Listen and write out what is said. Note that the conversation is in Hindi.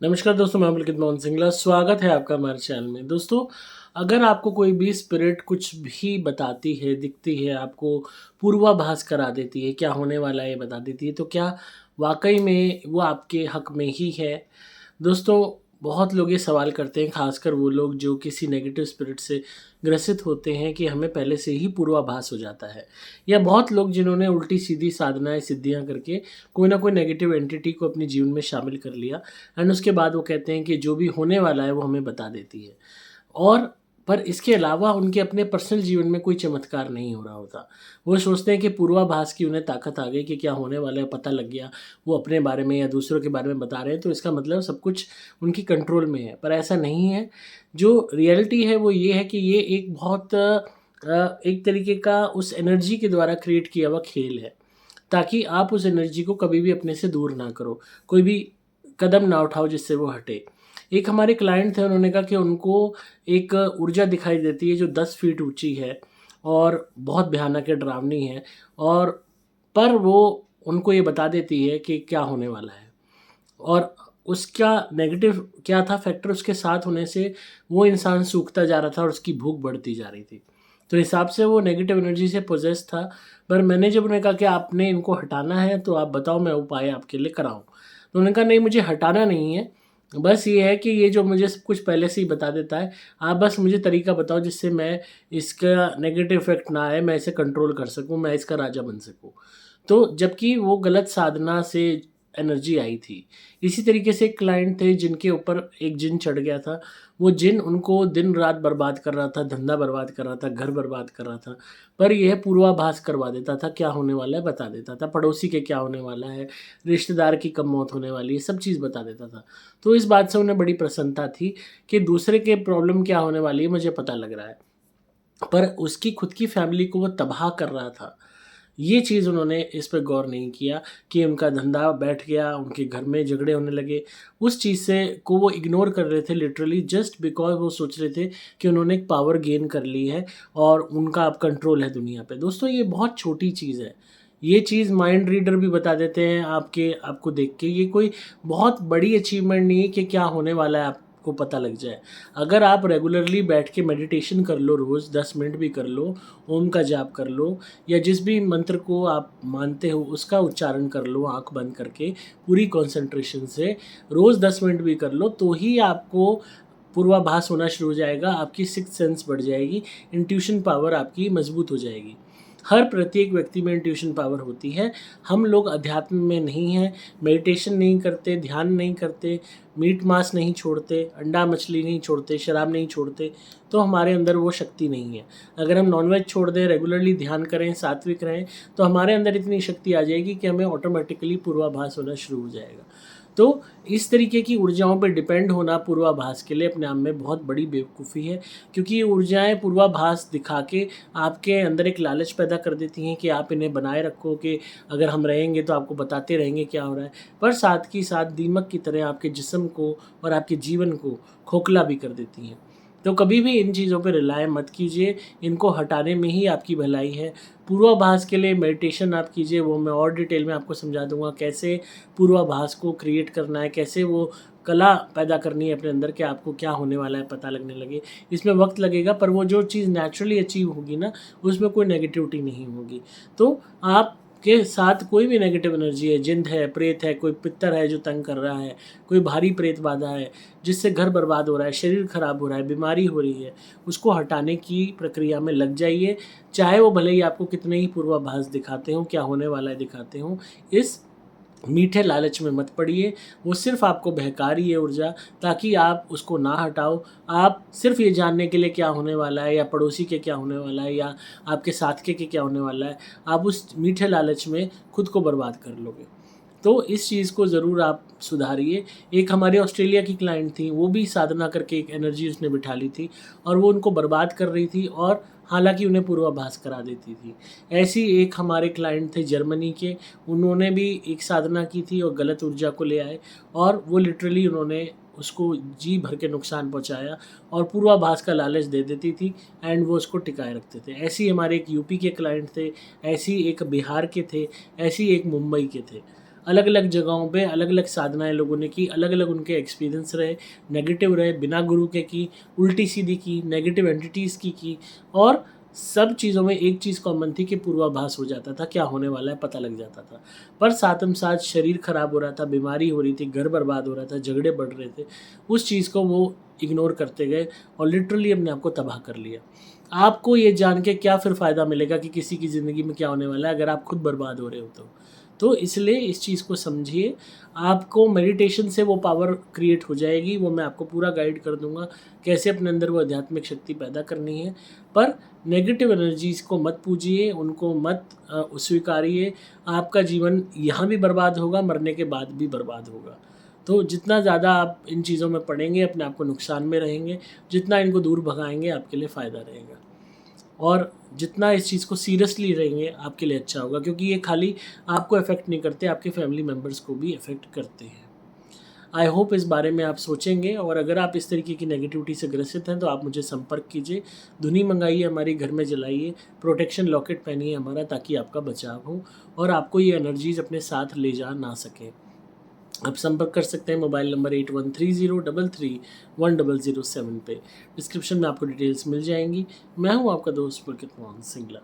नमस्कार दोस्तों, मैं पुलकित मोहन सिंगला। स्वागत है आपका हमारे चैनल में। दोस्तों, अगर आपको कोई भी स्पिरिट कुछ भी बताती है, दिखती है, आपको पूर्वाभास करा देती है, क्या होने वाला है ये बता देती है, तो क्या वाक़ई में वो आपके हक़ में ही है? दोस्तों, बहुत लोग ये सवाल करते हैं, ख़ासकर वो लोग जो किसी नेगेटिव स्पिरिट से ग्रसित होते हैं कि हमें पहले से ही पूर्वाभास हो जाता है। या बहुत लोग जिन्होंने उल्टी-सीधी साधनाएँ, सिद्धियाँ करके कोई ना कोई नेगेटिव एंटिटी को अपने जीवन में शामिल कर लिया एंड उसके बाद वो कहते हैं कि जो भी होने वाला है वो हमें बता देती है। और पर इसके अलावा उनके अपने पर्सनल जीवन में कोई चमत्कार नहीं हो रहा होता। वो सोचते हैं कि पूर्वाभास की उन्हें ताकत आ गई कि क्या होने वाला है पता लग गया, वो अपने बारे में या दूसरों के बारे में बता रहे हैं तो इसका मतलब सब कुछ उनकी कंट्रोल में है। पर ऐसा नहीं है। जो रियलिटी है वो ये है कि ये एक बहुत एक तरीके का उस एनर्जी के द्वारा क्रिएट किया हुआ खेल है, ताकि आप उस एनर्जी को कभी भी अपने से दूर ना करो, कोई भी कदम ना उठाओ जिससे वो हटे। एक हमारे क्लाइंट थे, उन्होंने कहा कि उनको एक ऊर्जा दिखाई देती है जो 10 फीट ऊँची है और बहुत भयानक है, डरावनी है और पर वो उनको ये बता देती है कि क्या होने वाला है। और उसका नेगेटिव क्या था फैक्टर, उसके साथ होने से वो इंसान सूखता जा रहा था और उसकी भूख बढ़ती जा रही थी। तो हिसाब से वो नेगेटिव एनर्जी से पॉसेस था। पर मैंने जब उन्हें कहा कि आपने इनको हटाना है तो आप बताओ, मैं उपाय आपके लिए कराऊँ। तो उन्होंने कहा नहीं, मुझे हटाना नहीं है, बस ये है कि ये जो मुझे सब कुछ पहले से ही बता देता है, आप बस मुझे तरीका बताओ जिससे मैं इसका नेगेटिव इफ़ेक्ट ना आए, मैं इसे कंट्रोल कर सकूँ, मैं इसका राजा बन सकूँ। तो जबकि वो गलत साधना से एनर्जी आई थी। इसी तरीके से एक क्लाइंट थे जिनके ऊपर एक जिन चढ़ गया था। वो जिन उनको दिन-रात बर्बाद कर रहा था, धंधा बर्बाद कर रहा था, घर बर्बाद कर रहा था। पर यह पूर्वाभास करवा देता था, क्या होने वाला है बता देता था, पड़ोसी के क्या होने वाला है, रिश्तेदार की कब मौत होने वाली है, सब चीज़ बता देता था। तो इस बात से उन्हें बड़ी प्रसन्नता थी कि दूसरे के प्रॉब्लम क्या होने वाली है मुझे पता लग रहा है। पर उसकी खुद की फैमिली को वो तबाह कर रहा था। ये चीज़ उन्होंने इस पे गौर नहीं किया कि उनका धंधा बैठ गया, उनके घर में झगड़े होने लगे। उस चीज़ से को वो इग्नोर कर रहे थे लिटरली, जस्ट बिकॉज़ वो सोच रहे थे कि उन्होंने एक पावर गेन कर ली है और उनका अब कंट्रोल है दुनिया पे। दोस्तों, ये बहुत छोटी चीज़ है। ये चीज़ माइंड रीडर भी बता देते हैं आपको देख के। ये कोई बहुत बड़ी अचीवमेंट नहीं है कि क्या होने वाला है आपको पता लग जाए। अगर आप रेगुलरली बैठ के मेडिटेशन कर लो, रोज़ 10 मिनट भी कर लो, ओम का जाप कर लो या जिस भी मंत्र को आप मानते हो उसका उच्चारण कर लो आँख बंद करके, पूरी कंसंट्रेशन से रोज़ 10 मिनट भी कर लो, तो ही आपको पूर्वाभास होना शुरू हो जाएगा, आपकी सिक्स्थ सेंस बढ़ जाएगी, इंट्यूशन पावर आपकी मजबूत हो जाएगी। हर प्रत्येक व्यक्ति में इंट्यूशन पावर होती है। हम लोग अध्यात्म में नहीं हैं, मेडिटेशन नहीं करते, ध्यान नहीं करते, मीट-मांस नहीं छोड़ते, अंडा-मछली नहीं छोड़ते, शराब नहीं छोड़ते, तो हमारे अंदर वो शक्ति नहीं है। अगर हम नॉन-वेज छोड़ दें, रेगुलरली ध्यान करें, सात्विक रहें, तो हमारे अंदर इतनी शक्ति आ जाएगी कि हमें ऑटोमैटिकली पूर्वाभास होना शुरू हो जाएगा। तो इस तरीके की ऊर्जाओं पे डिपेंड होना पूर्वाभास के लिए अपने आप में बहुत बड़ी बेवकूफ़ी है, क्योंकि ये ऊर्जाएँ पूर्वाभास दिखा के आपके अंदर एक लालच पैदा कर देती हैं कि आप इन्हें बनाए रखो कि अगर हम रहेंगे तो आपको बताते रहेंगे क्या हो रहा है। पर साथ ही साथ दीमक की तरह आपके जिस्म को और आपके जीवन को खोखला भी कर देती हैं। तो कभी भी इन चीज़ों पे रिलाय मत कीजिए, इनको हटाने में ही आपकी भलाई है। पूर्वाभास के लिए मेडिटेशन आप कीजिए, वो मैं और डिटेल में आपको समझा दूँगा कैसे पूर्वाभास को क्रिएट करना है, कैसे वो कला पैदा करनी है अपने अंदर कि आपको क्या होने वाला है पता लगने लगे। इसमें वक़्त लगेगा, पर वो जो चीज़ नेचुरली अचीव होगी ना, उसमें कोई नेगेटिविटी नहीं होगी। तो आपके साथ कोई भी नेगेटिव एनर्जी है, जिन है, प्रेत है, कोई पित्तर है जो तंग कर रहा है, कोई भारी प्रेत बाधा है, जिससे घर बर्बाद हो रहा है, शरीर खराब हो रहा है, बीमारी हो रही है, उसको हटाने की प्रक्रिया में लग जाइए। चाहे वो भले ही आपको कितने ही पूर्वाभास दिखाते हों, क्या होने वाला है दिखाते हों, इस मीठे लालच में मत पड़िए। वो सिर्फ़ आपको बहका रही है ऊर्जा, ताकि आप उसको ना हटाओ। आप सिर्फ़ ये जानने के लिए क्या होने वाला है या पड़ोसी के क्या होने वाला है या आपके साथ के क्या होने वाला है, आप उस मीठे लालच में खुद को बर्बाद कर लोगे। तो इस चीज़ को ज़रूर आप सुधारिए। एक हमारे ऑस्ट्रेलिया की क्लाइंट थी, वो भी साधना करके एक एनर्जी उसने बिठा ली थी और वो उनको बर्बाद कर रही थी और हालाँकि उन्हें पूर्वाभास करा देती थी। ऐसी एक हमारे क्लाइंट थे जर्मनी के, उन्होंने भी एक साधना की थी और गलत ऊर्जा को ले आए और वो लिटरली उन्होंने उसको जी भर के नुकसान पहुँचाया और पूर्वाभास का लालच दे देती थी एंड वो उसको टिकाए रखते थे। ऐसे ही हमारे एक यूपी के क्लाइंट थे, ऐसे ही एक बिहार के थे, ऐसे ही एक मुंबई के थे। अलग अलग जगहों पे अलग अलग साधनाएं लोगों ने की, अलग अलग उनके एक्सपीरियंस रहे, नेगेटिव रहे, बिना गुरु के की, उल्टी सीधी की, नेगेटिव एंटिटीज़ की। और सब चीज़ों में एक चीज़ कॉमन थी कि पूर्वाभास हो जाता था, क्या होने वाला है पता लग जाता था। पर साथम साथ शरीर खराब हो रहा था, बीमारी हो रही थी, घर बर्बाद हो रहा था, झगड़े बढ़ रहे थे, उस चीज़ को वो इग्नोर करते गए और लिटरली अपने आप को तबाह कर लिया। आपको ये जान के क्या फिर फ़ायदा मिलेगा कि किसी की ज़िंदगी में क्या होने वाला है अगर आप खुद बर्बाद हो रहे हो तो इसलिए इस चीज़ को समझिए। आपको मेडिटेशन से वो पावर क्रिएट हो जाएगी, वो मैं आपको पूरा गाइड कर दूँगा कैसे अपने अंदर वो आध्यात्मिक शक्ति पैदा करनी है। पर नेगेटिव एनर्जीज़ को मत पूजिए, उनको मत स्वीकारिए। आपका जीवन यहाँ भी बर्बाद होगा, मरने के बाद भी बर्बाद होगा। तो जितना ज़्यादा आप इन चीज़ों में पड़ेंगे, अपने आप को नुकसान में रहेंगे, जितना इनको दूर भगाएँगे आपके लिए फ़ायदा रहेगा। और जितना इस चीज़ को सीरियसली रहेंगे आपके लिए अच्छा होगा, क्योंकि ये खाली आपको अफेक्ट नहीं करते, आपके फैमिली मेम्बर्स को भी अफेक्ट करते हैं। आई होप इस बारे में आप सोचेंगे, और अगर आप इस तरीके की नेगेटिविटी से ग्रसित हैं तो आप मुझे संपर्क कीजिए, धुनी मंगाइए, हमारी घर में जलाइए, प्रोटेक्शन लॉकेट पहनिए हमारा, ताकि आपका बचाव हो और आपको ये एनर्जीज़ अपने साथ ले जा ना सकें। आप संपर्क कर सकते हैं मोबाइल नंबर 8130331007 पे। डिस्क्रिप्शन में आपको डिटेल्स मिल जाएंगी। मैं हूं आपका दोस्त पुलकित मोहन सिंगला।